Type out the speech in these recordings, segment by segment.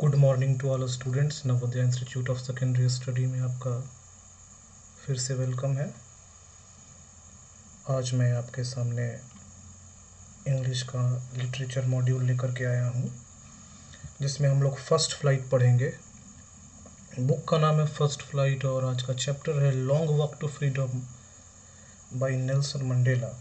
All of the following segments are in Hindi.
Good morning to all students. Navodaya institute of secondary study में आपका फिर से वेलकम है। आज मैं आपके सामने इंग्लिश का लिटरेचर मॉड्यूल लेकर के आया हूँ, जिसमें हम लोग फर्स्ट फ्लाइट पढ़ेंगे। बुक का नाम है फर्स्ट फ्लाइट और आज का चैप्टर है long walk to freedom by Nelson Mandela.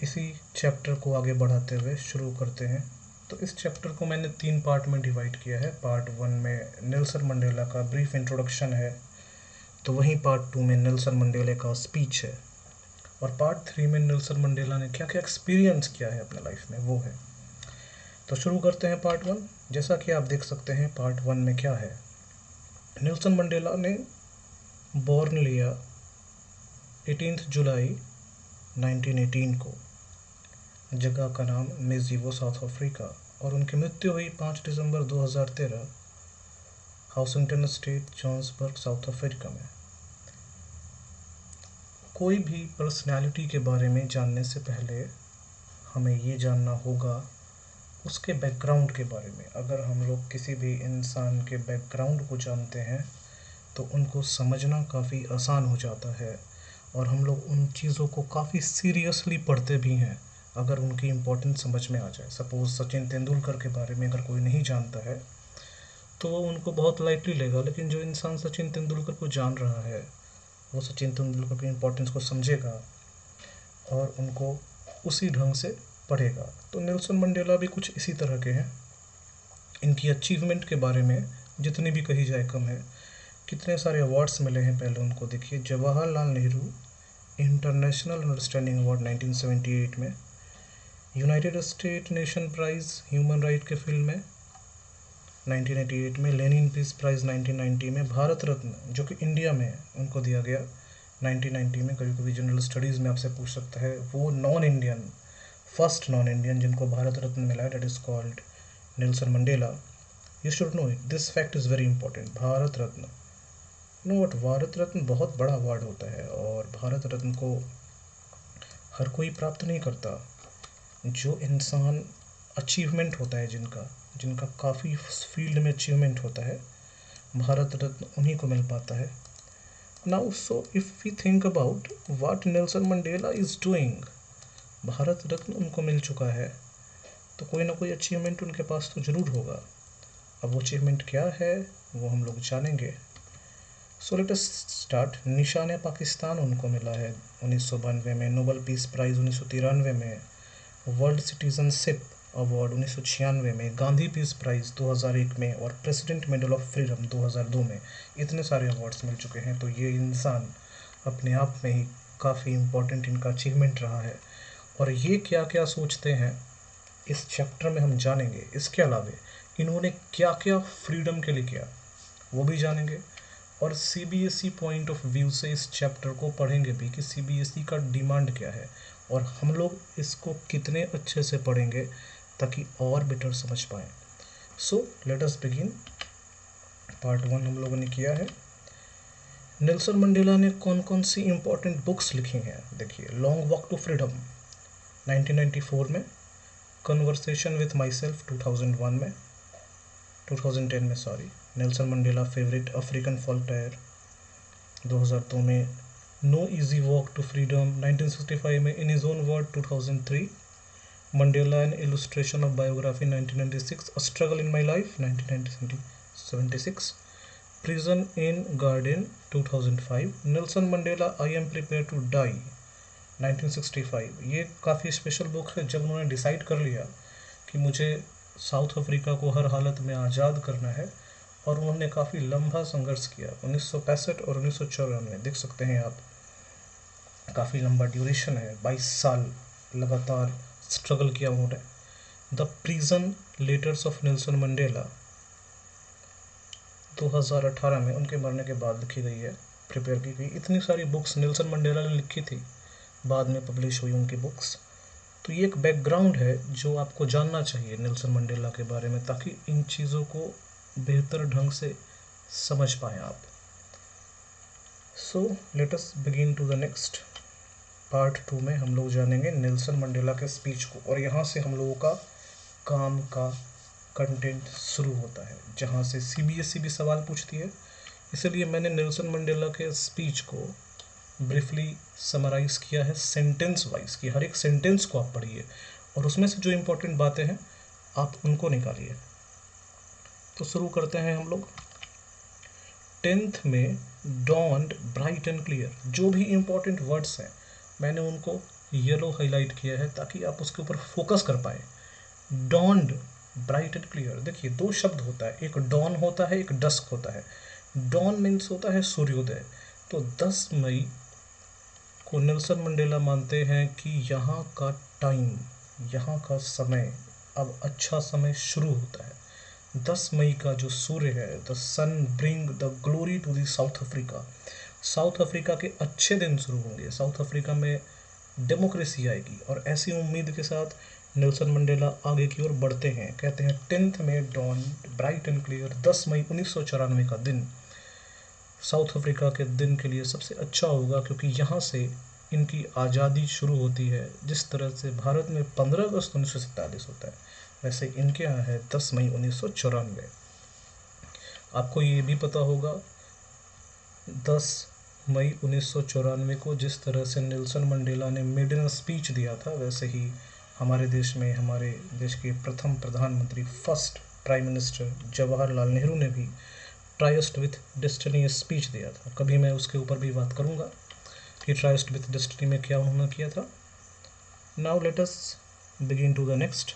इसी चैप्टर को आगे बढ़ाते हुए शुरू करते हैं। तो इस चैप्टर को मैंने 3 पार्ट में डिवाइड किया है। पार्ट 1 में नेल्सन मंडेला का ब्रीफ इंट्रोडक्शन है, तो वहीं पार्ट 2 में नेल्सन मंडेला का स्पीच है, और पार्ट 3 में नेल्सन मंडेला ने क्या क्या एक्सपीरियंस किया है अपने लाइफ में वो है। तो शुरू करते हैं पार्ट 1। जैसा कि आप देख सकते हैं पार्ट 1 में क्या है। नेल्सन मंडेला ने बॉर्न लिया 18 जुलाई 1918 को। जगह का नाम मेजीवो, साउथ अफ्रीका, और उनकी मृत्यु हुई 5 दिसंबर 2013 हाउसिंगटन स्टेट, जोहान्सबर्ग, साउथ अफ्रीका में। कोई भी पर्सनैलिटी के बारे में जानने से पहले हमें ये जानना होगा उसके बैकग्राउंड के बारे में। अगर हम लोग किसी भी इंसान के बैकग्राउंड को जानते हैं तो उनको समझना काफ़ी आसान हो जाता है, और हम लोग उन चीज़ों को काफ़ी सीरियसली पढ़ते भी हैं अगर उनकी इम्पोर्टेंस समझ में आ जाए। सपोज़ सचिन तेंदुलकर के बारे में अगर कोई नहीं जानता है तो वो उनको बहुत लाइटली लेगा, लेकिन जो इंसान सचिन तेंदुलकर को जान रहा है वो सचिन तेंदुलकर की इम्पोर्टेंस को समझेगा और उनको उसी ढंग से पढ़ेगा। तो नेल्सन मंडेला भी कुछ इसी तरह के हैं। इनकी अचीवमेंट के बारे में जितनी भी कही जाए कम है। कितने सारे अवार्ड्स मिले हैं पहले उनको देखिए। Jawaharlal Nehru International Understanding Award 1978 में, United State Nation Prize human right के फील्ड में 1988 में, लेनिन पीस प्राइज़ 1990 में, भारत रत्न जो कि इंडिया में उनको दिया गया 1990 में। कभी कभी जनरल स्टडीज़ में आपसे पूछ सकता है वो non Indian, first non Indian जिनको भारत रत्न मिला है, that is called Nelson Mandela. You should know it, this fact is very important. Bharat Ratna, know what, Bharat Ratna बहुत बड़ा अवार्ड होता है और भारत रत्न को हर कोई प्राप्त नहीं करता। जो इंसान अचीवमेंट होता है, जिनका जिनका काफ़ी फील्ड में अचीवमेंट होता है, भारत रत्न उन्हीं को मिल पाता है। Now so if we think about what Nelson Mandela is doing, Bharat Ratna उनको मिल चुका है तो कोई ना कोई अचीवमेंट उनके पास तो ज़रूर होगा। अब वो अचीवमेंट क्या है वो हम लोग जानेंगे। सो लेट अस स्टार्ट। निशान पाकिस्तान उनको मिला है 1992 में, नोबेल पीस प्राइज़ 1993 में, वर्ल्ड सिटीजनशिप अवार्ड 1996 में, गांधी पीस प्राइज़ 2001 में, और प्रेसिडेंट मेडल ऑफ फ्रीडम 2002 में। इतने सारे अवार्ड्स मिल चुके हैं। तो ये इंसान अपने आप में ही काफ़ी इम्पोर्टेंट इनका अचीवमेंट रहा है। और ये क्या क्या सोचते हैं इस चैप्टर में हम जानेंगे। इसके अलावा इन्होंने क्या क्या फ्रीडम के लिए किया वो भी जानेंगे, और सीबीएसई पॉइंट ऑफ व्यू से इस चैप्टर को पढ़ेंगे भी कि सीबीएसई का डिमांड क्या है और हम लोग इसको कितने अच्छे से पढ़ेंगे ताकि और बेटर समझ पाएँ। सो लेट अस बिगिन। पार्ट 1 हम लोगों ने किया है। नेल्सन मंडेला ने कौन कौन सी इंपॉर्टेंट बुक्स लिखी हैं देखिए। लॉन्ग वॉक टू फ्रीडम 1994 में, कन्वर्सेशन विथ माई सेल्फ 2010 में sorry, Nelson Mandela favourite African folktales 2002 में, no easy walk to freedom 1965 में, in his own word 2003, Mandela an illustration of biography 1996, a struggle in my life 1976, prison in garden 2005, Nelson Mandela I am prepare to die 1965। ये काफ़ी स्पेशल बुक है। जब उन्होंने डिसाइड कर लिया कि मुझे साउथ अफ्रीका को हर हालत में आज़ाद करना है, और उन्होंने काफ़ी लंबा संघर्ष किया 1965 और 1994, देख सकते हैं आप, काफ़ी लंबा ड्यूरेशन है, 22 साल लगातार स्ट्रगल किया उन्होंने। The prison letters of Nelson Mandela 2018 में उनके मरने के बाद लिखी गई है, प्रिपेयर की गई। इतनी सारी बुक्स नेल्सन मंडेला ने लिखी थी, बाद में पब्लिश हुई उनकी बुक्स। तो ये एक बैकग्राउंड है जो आपको जानना चाहिए नेल्सन मंडेला के बारे में, ताकि इन चीज़ों को बेहतर ढंग से समझ पाएँ आप। So let us begin to the next. Part 2 में हम लोग जानेंगे नेल्सन मंडेला के स्पीच को, और यहाँ से हम लोगों का काम का कंटेंट शुरू होता है, जहाँ से CBSE भी सवाल पूछती है। इसलिए मैंने नेल्सन मंडेला के स्पीच को ब्रीफली समराइज़ किया है सेंटेंस वाइज, कि हर एक सेंटेंस को आप पढ़िए और उसमें से जो इम्पोर्टेंट बातें हैं आप उनको निकालिए। तो शुरू करते हैं हम लोग। 10th में डॉन्ड ब्राइट एंड क्लियर, जो भी इम्पोर्टेंट वर्ड्स हैं मैंने उनको येलो हाईलाइट किया है ताकि आप उसके ऊपर फोकस कर पाए। डॉन्ड ब्राइट एंड क्लियर, देखिए दो शब्द होता है, एक डॉन होता है, एक डस्क होता है। डॉन मीन्स होता है सूर्योदय। तो 10 मई को नेल्सन मंडेला मानते हैं कि यहाँ का टाइम, यहाँ का समय अब अच्छा समय शुरू होता है। 10 मई का जो सूर्य है, the sun bring the glory to the South Africa. South Africa के अच्छे दिन शुरू होंगे, साउथ अफ्रीका में डेमोक्रेसी आएगी। और ऐसी उम्मीद के साथ नेल्सन मंडेला आगे की ओर बढ़ते हैं। कहते हैं 10th में डॉन ब्राइट एंड क्लियर, 10 मई 1994 का दिन साउथ अफ्रीका के दिन के लिए सबसे अच्छा होगा, क्योंकि यहाँ से इनकी आज़ादी शुरू होती है। जिस तरह से भारत में 15 अगस्त 1947 होता है, वैसे इनके यहाँ है 10 मई 1994। आपको ये भी पता होगा 10 मई 1994 को जिस तरह से नेल्सन मंडेला ने मेडन स्पीच दिया था, वैसे ही हमारे देश में हमारे देश के प्रथम प्रधानमंत्री, first prime minister Jawaharlal Nehru ने भी ट्राइस्ट विथ डेस्टिनी स्पीच दिया था। कभी मैं उसके ऊपर भी बात करूंगा कि ट्राइस्ट विथ डेस्टिनी में क्या उन्होंने किया था। Now let us begin to the next.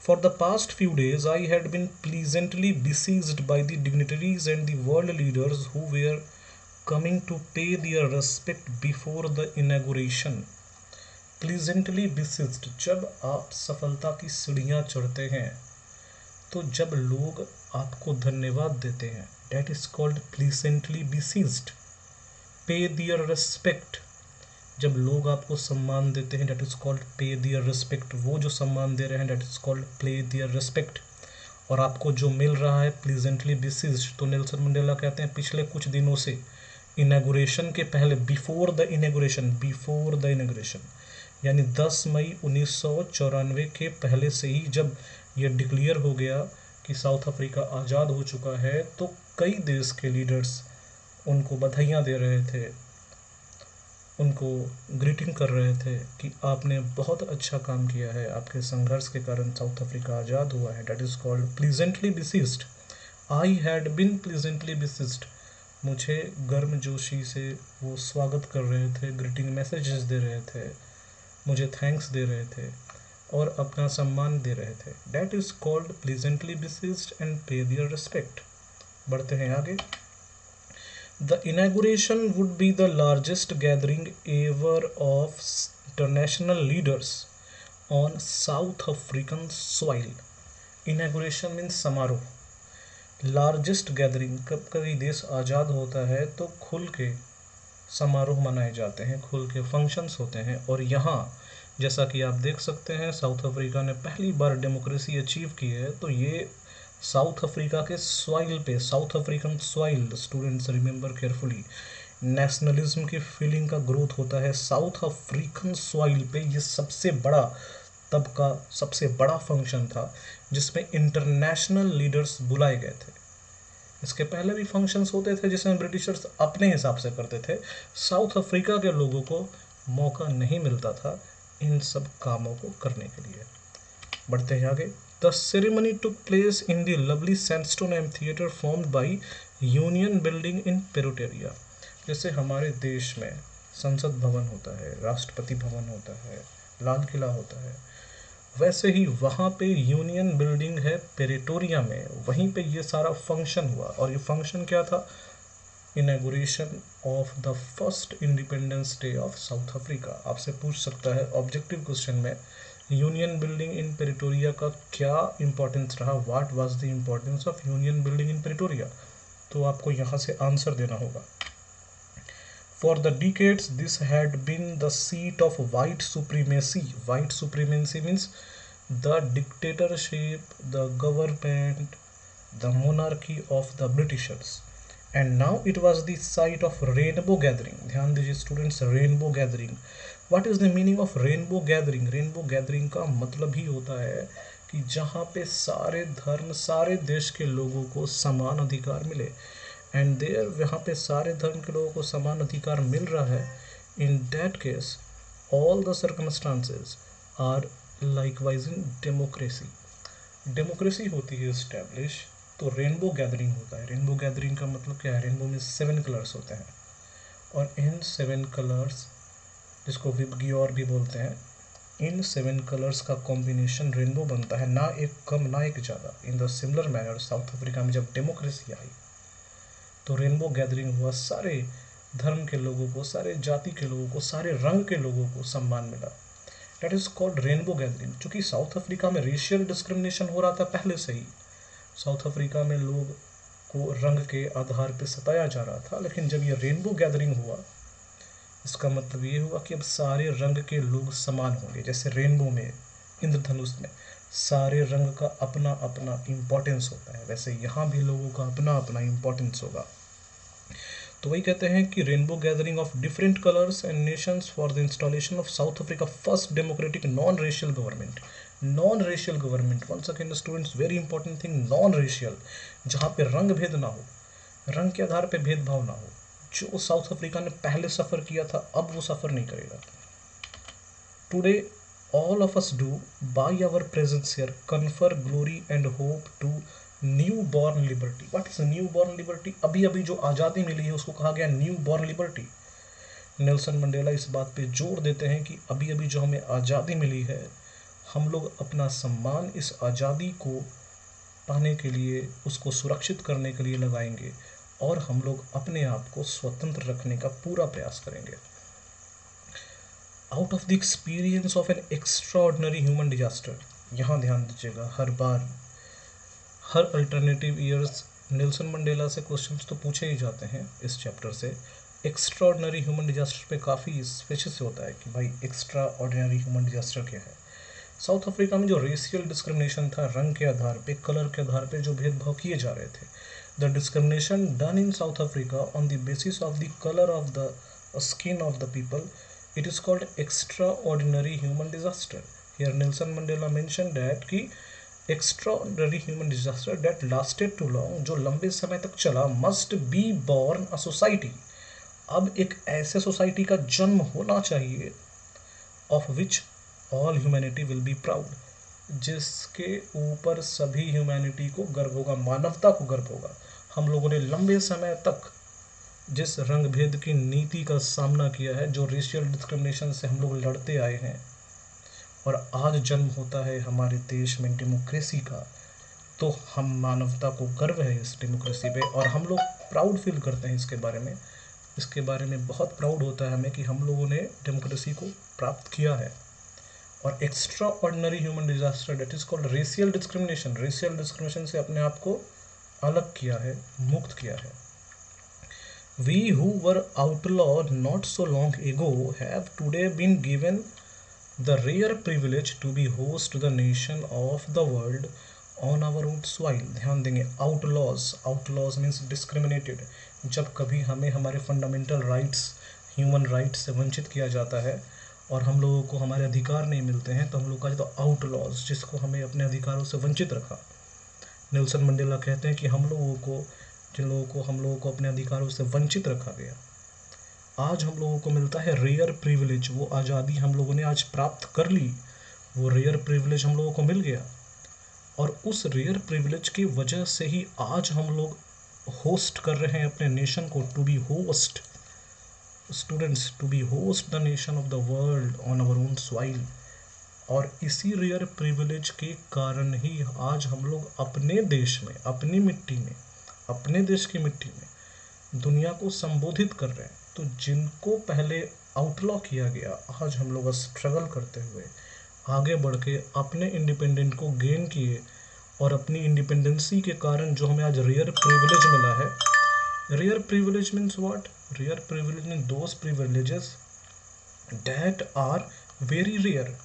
For the past few days, I had been pleasantly besieged by the dignitaries and the world leaders who were coming to pay their respect before the inauguration. Pleasantly besieged, जब आप सफलता की सीढ़ियाँ चढ़ते हैं तो जब लोग आपको धन्यवाद देते हैं, that is called pleasantly besieged. Pay their respect, जब लोग आपको सम्मान देते हैं, that is called pay their respect. वो जो सम्मान दे रहे हैं, that is called pay their respect. और आपको जो मिल रहा है pleasantly besieged, तो नेल्सन मंडेला कहते हैं पिछले कुछ दिनों से इनॉग्रेशन के पहले, बिफोर द इनॉग्रेशन, यानी 10 मई 1994 के पहले से ही जब ये डिक्लेयर हो गया कि साउथ अफ्रीका आज़ाद हो चुका है, तो कई देश के लीडर्स उनको बधाइयाँ दे रहे थे, उनको ग्रीटिंग कर रहे थे कि आपने बहुत अच्छा काम किया है, आपके संघर्ष के कारण साउथ अफ्रीका आज़ाद हुआ है। That is called pleasantly besieged. I had been pleasantly besieged, मुझे गर्मजोशी से वो स्वागत कर रहे थे, ग्रीटिंग मैसेजेस दे रहे थे, मुझे थैंक्स दे रहे थे और अपना सम्मान दे रहे थे। That is called pleasantly besieged and pay their respect. बढ़ते हैं आगे। The inauguration would be the largest gathering ever of international leaders on South African soil. Inauguration means समारोह। लार्जेस्ट गैदरिंग, कब कभी देश आज़ाद होता है तो खुल के समारोह मनाए जाते हैं, खुल के फंक्शंस होते हैं। और यहाँ जैसा कि आप देख सकते हैं साउथ अफ्रीका ने पहली बार डेमोक्रेसी अचीव की है, तो ये साउथ अफ्रीका के सॉइल पे, south African soil, students remember carefully, nationalism की फीलिंग का ग्रोथ होता है साउथ अफ्रीकन सॉइल पे। ये सबसे बड़ा तब का सबसे बड़ा फंक्शन था जिसमें इंटरनेशनल लीडर्स बुलाए गए थे। इसके पहले भी फंक्शंस होते थे जिसमें ब्रिटिशर्स अपने हिसाब से करते थे, साउथ अफ्रीका के लोगों को मौका नहीं मिलता था इन सब कामों को करने के लिए। बढ़ते हैं आगे। The ceremony took place in the lovely sandstone amphitheater formed by Union Building in Pretoria. जैसे हमारे देश में संसद भवन होता है, राष्ट्रपति भवन होता है, लाल किला होता है, वैसे ही वहाँ पे यूनियन बिल्डिंग है प्रेटोरिया में, वहीं पे ये सारा फंक्शन हुआ। और ये फंक्शन क्या था? Inauguration of the first independence day of South Africa. आपसे पूछ सकता है ऑब्जेक्टिव क्वेश्चन में, यूनियन बिल्डिंग इन प्रेटोरिया का क्या इंपॉर्टेंस रहा, what was the importance of Union Building in Pretoria, तो आपको यहाँ से आंसर देना होगा। For the decades this had been the seat of white supremacy. White supremacy means the dictatorship, the government, the monarchy of the Britishers. And now it was the site of rainbow gathering. ध्यान दीजिए students, rainbow gathering. What is the meaning of rainbow gathering? Rainbow gathering का मतलब ही होता है कि कि जहाँ पे सारे धर्म, सारे देश के लोगों को समान अधिकार मिले, एंड देयर वहाँ पे सारे धर्म के लोगों को समान अधिकार मिल रहा है, in that case all the circumstances are likewise in democracy. Democracy होती है इस्टेब्लिश, तो रेनबो गैदरिंग होता है। रेनबो गैदरिंग का मतलब क्या है? रेनबो में 7 कलर्स होते हैं, और इन 7 कलर्स, जिसको विबग्योर भी बोलते हैं, इन 7 कलर्स का कॉम्बिनेशन रेनबो बनता है, ना एक कम ना एक ज़्यादा। In the similar manner south Africa में जब डेमोक्रेसी आई तो रेनबो गैदरिंग हुआ, सारे धर्म के लोगों को, सारे जाति के लोगों को, सारे रंग के लोगों को सम्मान मिला। Date is called rainbow gathering. चूँकि साउथ अफ्रीका में रेशियल डिस्क्रिमिनेशन हो रहा था पहले से ही, साउथ अफ्रीका में लोग को रंग के आधार पर सताया जा रहा था, लेकिन जब ये रेनबो गैदरिंग हुआ, इसका मतलब ये हुआ कि अब सारे रंग के लोग समान होंगे। जैसे रेनबो में, इंद्रधनुष में सारे रंग का अपना अपना इम्पोर्टेंस होता है, वैसे यहाँ भी लोगों का अपना अपना इम्पोर्टेंस होगा। तो वही कहते हैं कि rainbow gathering of different colours and nations for the installation of South Africa first democratic non racial government. Non racial government, once again students, very important thing, non racial, जहाँ पे रंग भेद ना हो, रंग के आधार पे भेदभाव ना हो। जो साउथ अफ्रीका ने पहले सफ़र किया था, अब वो सफ़र नहीं करेगा। Today all of us do by our presence here confer glory and hope to newborn liberty. What is newborn liberty? अभी अभी जो आज़ादी मिली है उसको कहा गया न्यूबॉर्न लिबर्टी। नेल्सन मंडेला इस बात पे जोर देते हैं कि अभी अभी जो हमें आज़ादी मिली है, हम लोग अपना सम्मान इस आज़ादी को पाने के लिए, उसको सुरक्षित करने के लिए लगाएंगे, और हम लोग अपने आप को स्वतंत्र रखने का पूरा प्रयास करेंगे। Out of the experience of N extraordinary human disaster, यहाँ ध्यान दीजिएगा, हर बार हर अल्टरनेटिव ईयर्स नेल्सन मंडेला से क्वेश्चंस तो पूछे ही जाते हैं इस चैप्टर से। एक्स्ट्राऑर्डिनरी ह्यूमन डिजास्टर पे काफ़ी स्पेशस होता है कि भाई एक्स्ट्रा ऑर्डिनरी ह्यूमन डिजास्टर क्या है। साउथ अफ्रीका में जो रेशियल डिस्क्रिमिनेशन था, रंग के आधार पे, कलर के आधार पे जो भेदभाव किए जा रहे थे, the discrimination done in south Africa on the basis of the colour of the skin of the people, it is called extraordinary human disaster. Here Nelson Mandela mentioned that कि extraordinary human disaster that lasted too long, जो लंबे समय तक चला, must be born a society. अब एक ऐसे सोसाइटी का जन्म होना चाहिए of which all humanity will be proud, जिसके ऊपर सभी ह्यूमैनिटी को गर्व होगा, मानवता को गर्व होगा। हम लोगों ने लंबे समय तक जिस रंग भेद की नीति का सामना किया है, जो रेशियल डिस्क्रिमिनेशन से हम लोग लड़ते आए हैं, और आज जन्म होता है हमारे देश में डेमोक्रेसी का, तो हम मानवता को गर्व है इस डेमोक्रेसी पे, और हम लोग प्राउड फील करते हैं इसके बारे में बहुत प्राउड होता है हमें कि हम लोगों ने डेमोक्रेसी को प्राप्त किया है। और extra ordinary human disaster date is called racial discrimination, racial discrimination से अपने आप को अलग किया है, मुक्त किया है। We who were outlawed not so long ago have today been given the rare privilege to be host to the nation of the world on our own soil. ध्यान देंगे, outlaws means discriminated। जब कभी हमें हमारे फंडामेंटल राइट्स, ह्यूमन राइट्स से वंचित किया जाता है और हम लोगों को हमारे अधिकार नहीं मिलते हैं, तो हम लोग का जो आउटलॉज, जिसको हमें अपने अधिकारों से वंचित रखा। नेल्सन मंडेला कहते हैं कि जिन लोगों को हम लोगों को अपने अधिकारों से वंचित रखा गया, आज हम लोगों को मिलता है रेयर प्रिविलेज। वो आज़ादी हम लोगों ने आज प्राप्त कर ली, वो रेयर प्रिविलेज हम लोगों को मिल गया, और उस रेयर प्रिविलेज की वजह से ही आज हम लोग होस्ट कर रहे हैं अपने नेशन को, to be host students, to be host the nation of the world on our own soil. और इसी रेयर प्रिविलेज के कारण ही आज हम लोग अपने देश में, अपनी मिट्टी में, अपने देश की मिट्टी में दुनिया को संबोधित कर रहे हैं। तो जिनको पहले आउटलॉ किया गया, आज हम लोग स्ट्रगल करते हुए आगे बढ़ के अपने इंडिपेंडेंट को गेन किए, और अपनी इंडिपेंडेंसी के कारण जो हमें आज रेयर प्रिविलेज मिला है। Rare privilege means what? Rare privilege means those privileges that are very rare.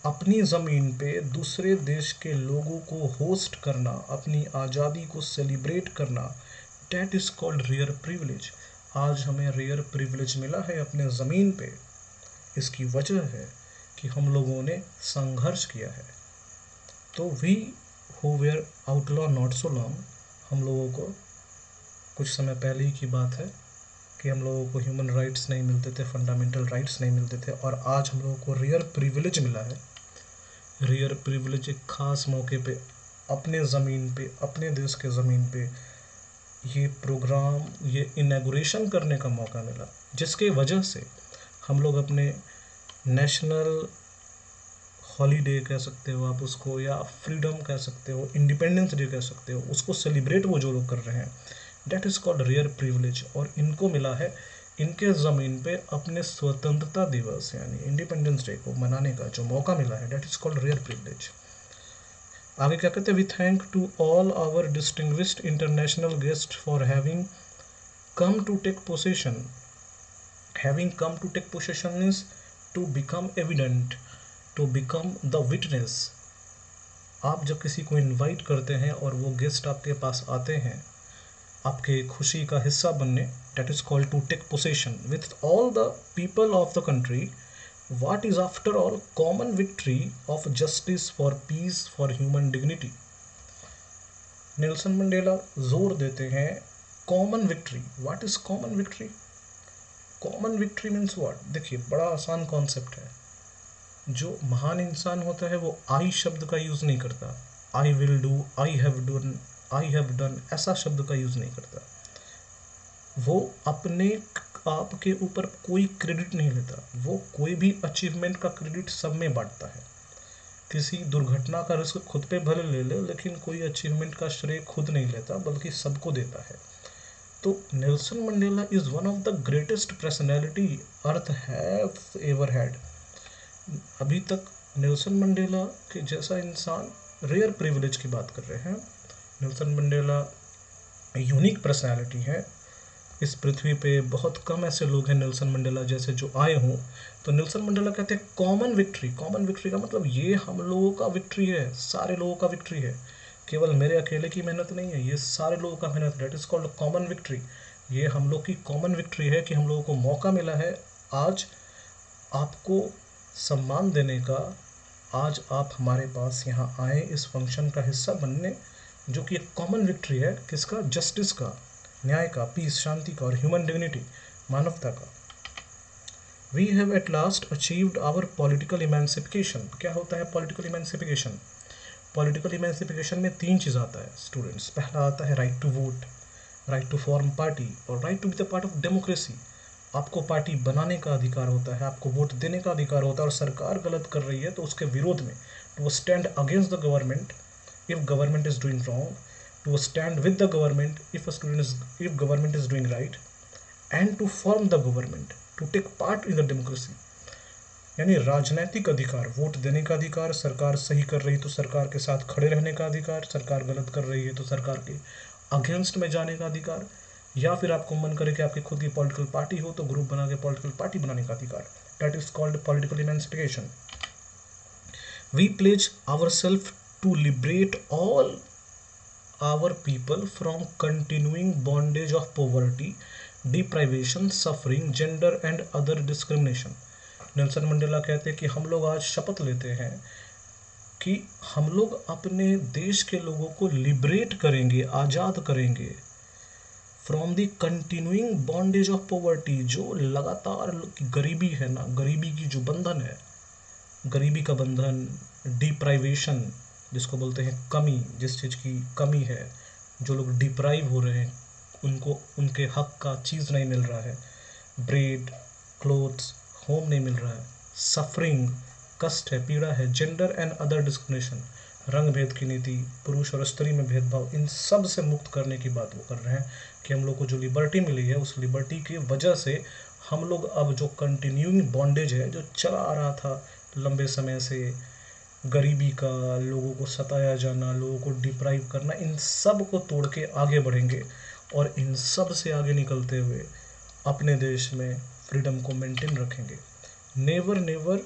अपनी ज़मीन पे दूसरे देश के लोगों को होस्ट करना, अपनी आज़ादी को सेलिब्रेट करना, that is called rare privilege. आज हमें रेयर प्रिविलेज मिला है अपने ज़मीन पे। इसकी वजह है कि हम लोगों ने संघर्ष किया है। तो we who were outlaw not so long, हम लोगों को कुछ समय पहले ही की बात है कि हम लोगों को ह्यूमन राइट्स नहीं मिलते थे, फंडामेंटल राइट्स नहीं मिलते थे, और आज हम लोगों को रेयर प्रिविलेज मिला है। रेयर प्रिविलेज एक खास मौके पे अपने ज़मीन पे, अपने देश के ज़मीन पे ये प्रोग्राम, ये इनॉग्रेशन करने का मौका मिला, जिसके वजह से हम लोग अपने नेशनल हॉलीडे कह सकते हो आप उसको, या फ्रीडम कह सकते हो, इंडिपेंडेंस डे कह सकते हो, उसको सेलिब्रेट वो जो लोग कर रहे हैं, that is called rare privilege. और इनको मिला है इनके ज़मीन पे अपने स्वतंत्रता दिवस यानी इंडिपेंडेंस डे को मनाने का जो मौका मिला है, that is called rare privilege. आगे क्या कहते हैं, we thank to all our distinguished international guest for having come to take possession. Having come to take possession means to become evident, to become the witness. आप जब किसी को इनवाइट करते हैं और वो गेस्ट आपके पास आते हैं आपके खुशी का हिस्सा बनने, that is called to take possession with all the people of the country, what is after all common victory of justice for peace for human dignity। Nelson Mandela जोर देते हैं common victory. What is common victory? Common victory means what? देखिए, बड़ा आसान कॉन्सेप्ट है। जो महान इंसान होता है वो आई शब्द का यूज नहीं करता, I will do, I have done ऐसा शब्द का यूज नहीं करता। वो अपने आप के ऊपर कोई क्रेडिट नहीं लेता, वो कोई भी अचीवमेंट का क्रेडिट सब में बांटता है। किसी दुर्घटना का रिस्क खुद पे भले ले ले, लेकिन कोई अचीवमेंट का श्रेय खुद नहीं लेता बल्कि सबको देता है। तो Nelson Mandela is one of the greatest personality earth have ever had. अभी तक नेल्सन मंडेला के जैसा इंसान, रेयर प्रिविलेज की बात कर रहे हैं, नेल्सन मंडेला यूनिक पर्सनैलिटी है। इस पृथ्वी पे बहुत कम ऐसे लोग हैं नेल्सन मंडेला जैसे जो आए हों। तो नेल्सन मंडेला कहते हैं कॉमन विक्ट्री। कॉमन विक्ट्री का मतलब ये हम लोगों का विक्ट्री है, सारे लोगों का विक्ट्री है, केवल मेरे अकेले की मेहनत नहीं है, ये सारे लोगों का मेहनत, date is called common victory. ये हम लोग की कॉमन विक्ट्री है कि हम लोगों को मौका मिला है आज आपको सम्मान देने का। आज आप हमारे पास यहाँ आए इस फंक्शन का हिस्सा बनने, जो कि एक कॉमन विक्ट्री है। किसका? जस्टिस का, न्याय का, पीस, शांति का, और ह्यूमन डिग्निटी, मानवता का। We have at last achieved our political emancipation. क्या होता है पॉलिटिकल इमेंसिफिकेशन? पॉलिटिकल इमेंसिफिकेशन में 3 चीज़ आता है स्टूडेंट्स। पहला आता है right to vote, right to form party, और right to be the part of democracy. आपको पार्टी बनाने का अधिकार होता है, आपको वोट देने का अधिकार होता है, और सरकार गलत कर रही है तो उसके विरोध में to stand against the government if government is doing wrong, to stand with the government if government is doing right, and to form the government, to take part in the democracy। यानी राजनैतिक अधिकार, वोट देने का अधिकार, सरकार सही कर रही तो सरकार के साथ खड़े रहने का अधिकार, सरकार गलत कर रही है तो सरकार के अगेंस्ट में जाने का अधिकार, या फिर आपको मन करे कि आपकी खुद की पॉलिटिकल पार्टी हो तो ग्रुप बना के पॉलिटिकल पार्टी बनाने का अधिकार। That is called political emancipation. We pledge our self to liberate all our people from continuing bondage of poverty, deprivation, suffering, gender and other discrimination। Nelson Mandela कहते हैं कि हम लोग आज शपथ लेते हैं कि हम लोग अपने देश के लोगों को लिबरेट करेंगे, आज़ाद करेंगे, from the continuing bondage of poverty. जो लगातार गरीबी है ना, गरीबी की जो बंधन है, गरीबी का बंधन, डिप्राइवेशन जिसको बोलते हैं कमी, जिस चीज़ की कमी है, जो लोग डिप्राइव हो रहे हैं, उनको उनके हक का चीज़ नहीं मिल रहा है, ब्रेड, क्लोथ्स, होम नहीं मिल रहा है, सफरिंग, कष्ट है, पीड़ा है, जेंडर एंड अदर डिस्क्रिमिनेशन, रंग भेद की नीति, पुरुष और स्त्री में भेदभाव, इन सब से मुक्त करने की बात वो कर रहे हैं कि हम लोग को जो लिबर्टी मिली है उस लिबर्टी की वजह से हम लोग अब जो कंटिन्यूइंग बॉन्डेज है जो चला आ रहा था लंबे समय से, गरीबी का, लोगों को सताया जाना, लोगों को डिप्राइव करना, इन सब को तोड़ के आगे बढ़ेंगे और इन सब से आगे निकलते हुए अपने देश में फ्रीडम को मेंटेन रखेंगे। Never never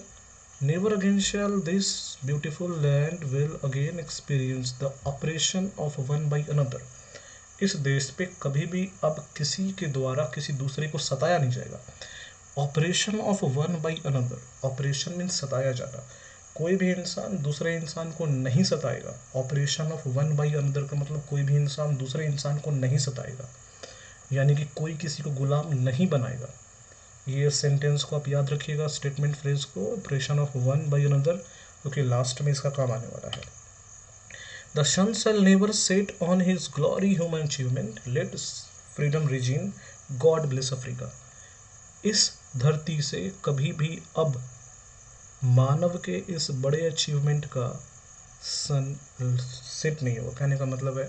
never again shall this beautiful land will again experience the oppression of one by another. इस देश पे कभी भी अब किसी के द्वारा किसी दूसरे को सताया नहीं जाएगा। Operation of one by another, operation means सताया जाना। कोई भी इंसान दूसरे इंसान को नहीं सताएगा। Operation of one by another का मतलब कोई भी इंसान दूसरे इंसान को नहीं सताएगा, यानी कि कोई किसी को गुलाम नहीं बनाएगा। ये सेंटेंस को आप याद रखिएगा, स्टेटमेंट फ्रेज को, operation of one by another, क्योंकि लास्ट में इसका काम आने वाला है। The sun shall never set on his glory human achievement, let freedom reign, God bless Africa. इस धरती से कभी भी अब मानव के इस बड़े अचीवमेंट का सन सेट नहीं होगा। कहने का मतलब है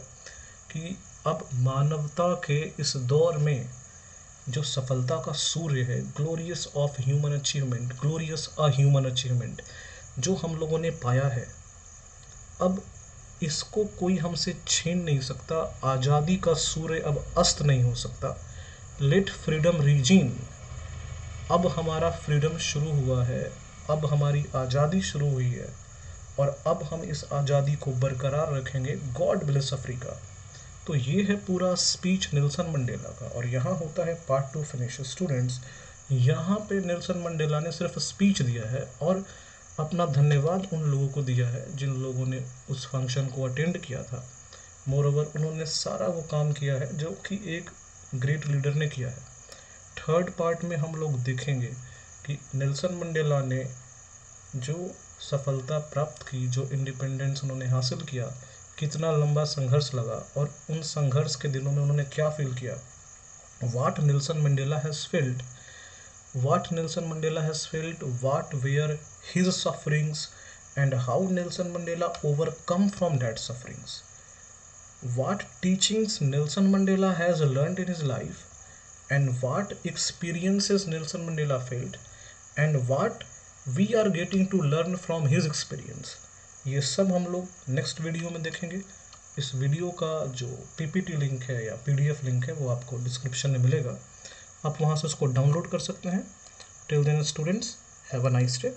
कि अब मानवता के इस दौर में जो सफलता का सूर्य है, glorious of human achievement, glorious a human achievement, जो हम लोगों ने पाया है, अब इसको कोई हमसे छीन नहीं सकता। आज़ादी का सूर्य अब अस्त नहीं हो सकता। लेट फ्रीडम रीजीन, अब हमारा फ्रीडम शुरू हुआ है, अब हमारी आज़ादी शुरू हुई है, और अब हम इस आज़ादी को बरकरार रखेंगे। God bless Africa. तो ये है पूरा स्पीच नेल्सन मंडेला का। और यहाँ होता है पार्ट 2 फिनिश। स्टूडेंट्स, यहाँ पे नेल्सन मंडेला ने सिर्फ स्पीच दिया है और अपना धन्यवाद उन लोगों को दिया है जिन लोगों ने उस फंक्शन को अटेंड किया था। मोरओवर उन्होंने सारा वो काम किया है जो कि एक ग्रेट लीडर ने किया है। थर्ड पार्ट में हम लोग देखेंगे कि नेल्सन मंडेला ने जो सफलता प्राप्त की, जो इंडिपेंडेंस उन्होंने हासिल किया, कितना लंबा संघर्ष लगा, और उन संघर्ष के दिनों में उन्होंने क्या फील किया। What Nelson Mandela has felt, what Nelson Mandela has felt, what were his sufferings, and how Nelson Mandela overcome from that sufferings. What teachings Nelson Mandela has learned in his life, and what experiences Nelson Mandela felt, and what we are getting to learn from his experience, ये सब हम लोग नेक्स्ट वीडियो में देखेंगे। इस वीडियो का जो पीपीटी लिंक है या पीडीएफ लिंक है वो आपको डिस्क्रिप्शन में मिलेगा, आप वहाँ से उसको डाउनलोड कर सकते हैं। Till then students, have a nice day.